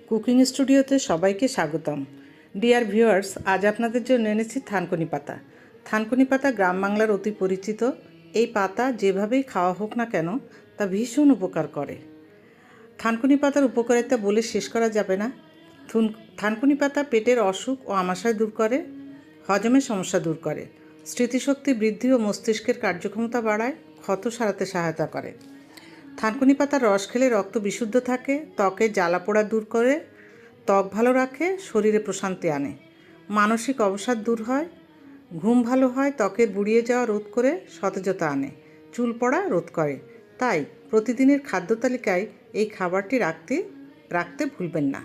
Cooking স্টুডিওতে সবাইকে স্বাগতম। ডিয়ার ভিউয়ার্স, আজ আপনাদের জন্য এনেছি থানকুনি পাতা। থানকুনি পাতা গ্রাম বাংলার অতি পরিচিত। এই পাতা যেভাবেই খাওয়া হোক না কেন তা ভীষণ উপকার করে। থানকুনি পাতার উপকারিতা বলে শেষ করা যাবে না। থানকুনি পাতা পেটের অসুখ ও আমাশয় দূর করে, হজমের সমস্যা দূর করে, স্মৃতিশক্তি বৃদ্ধি ও মস্তিষ্কের কার্যক্ষমতা বাড়ায়, ক্ষত সারাতে সহায়তা করে। থানকুনি পাতার রস খেলে রক্ত বিশুদ্ধ থাকে, ত্বকের জ্বালাপোড়া দূর করে, ত্বক ভালো রাখে, শরীরে প্রশান্তি আনে, মানসিক অবসাদ দূর হয়, ঘুম ভালো হয়, ত্বকের বুড়িয়ে যাওয়া রোধ করে সতেজতা আনে, চুল পড়া রোধ করে। তাই প্রতিদিনের খাদ্য তালিকায় এই খাবারটি রাখতে ভুলবেন না।